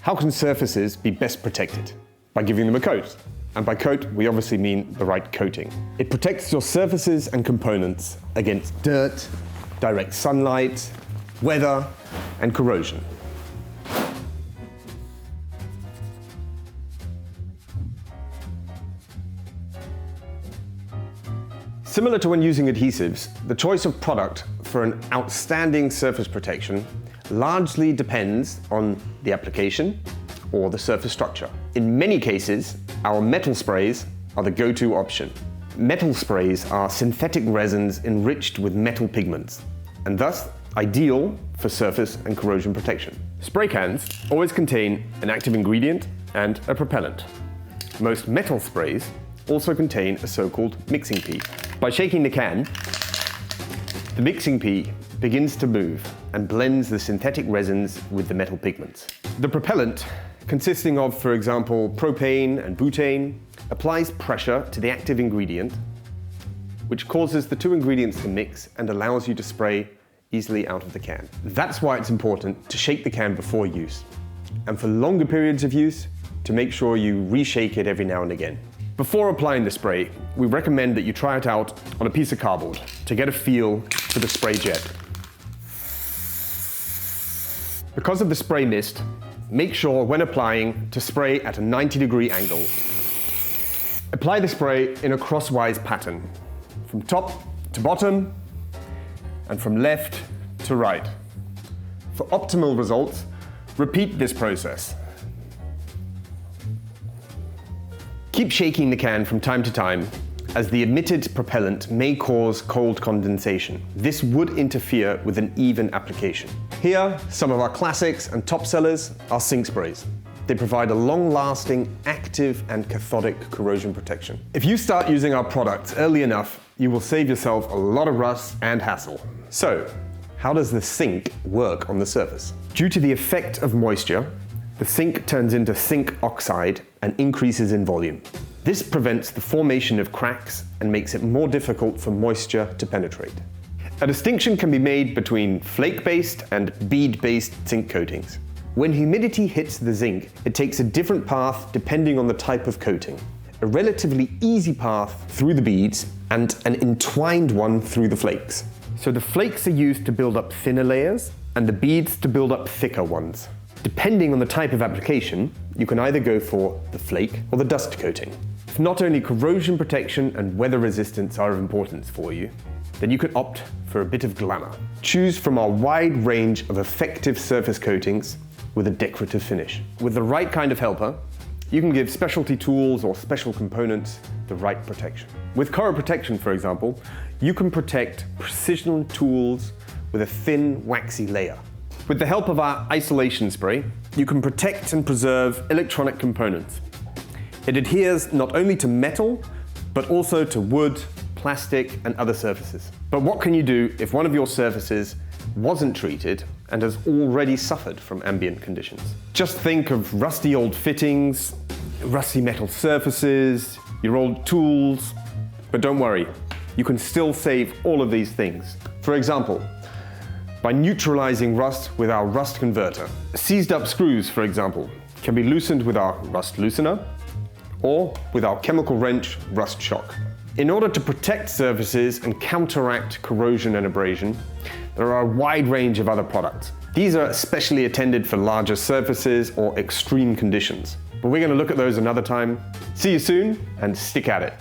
How can surfaces be best protected? By giving them a coat. And by coat, we obviously mean the right coating. It protects your surfaces and components against dirt, direct sunlight, weather, and corrosion. Similar to when using adhesives, the choice of product for an outstanding surface protection largely depends on the application or the surface structure. In many cases, our metal sprays are the go-to option. Metal sprays are synthetic resins enriched with metal pigments, and thus ideal for surface and corrosion protection. Spray cans always contain an active ingredient and a propellant. Most metal sprays also contain a so-called mixing pea. By shaking the can, the mixing pea begins to move and blends the synthetic resins with the metal pigments. The propellant, consisting of, for example, propane and butane, applies pressure to the active ingredient, which causes the two ingredients to mix and allows you to spray easily out of the can. That's why it's important to shake the can before use, and for longer periods of use, to make sure you reshake it every now and again. Before applying the spray, we recommend that you try it out on a piece of cardboard to get a feel for the spray jet. Because of the spray mist, make sure when applying to spray at a 90-degree angle. Apply the spray in a crosswise pattern, from top to bottom and from left to right. For optimal results, repeat this process. Keep shaking the can from time to time, as the emitted propellant may cause cold condensation. This would interfere with an even application. Here, some of our classics and top sellers are sink sprays. They provide a long-lasting, active and cathodic corrosion protection. If you start using our products early enough, you will save yourself a lot of rust and hassle. So, how does the sink work on the surface? Due to the effect of moisture, the sink turns into zinc oxide and increases in volume. This prevents the formation of cracks and makes it more difficult for moisture to penetrate. A distinction can be made between flake-based and bead-based zinc coatings. When humidity hits the zinc, it takes a different path depending on the type of coating. A relatively easy path through the beads and an entwined one through the flakes. So the flakes are used to build up thinner layers and the beads to build up thicker ones. Depending on the type of application, you can either go for the flake or the dust coating. If not only corrosion protection and weather resistance are of importance for you, then you could opt for a bit of glamour. Choose from our wide range of effective surface coatings with a decorative finish. With the right kind of helper, you can give specialty tools or special components the right protection. With corrosion protection, for example, you can protect precision tools with a thin, waxy layer. With the help of our isolation spray, you can protect and preserve electronic components. It adheres not only to metal, but also to wood, plastic, and other surfaces. But what can you do if one of your surfaces wasn't treated and has already suffered from ambient conditions? Just think of rusty old fittings, rusty metal surfaces, your old tools, but don't worry, you can still save all of these things. For example, by neutralizing rust with our rust converter. Seized up screws, for example, can be loosened with our rust loosener or with our chemical wrench rust shock. In order to protect surfaces and counteract corrosion and abrasion, there are a wide range of other products. These are especially intended for larger surfaces or extreme conditions, but we're going to look at those another time. See you soon and stick at it.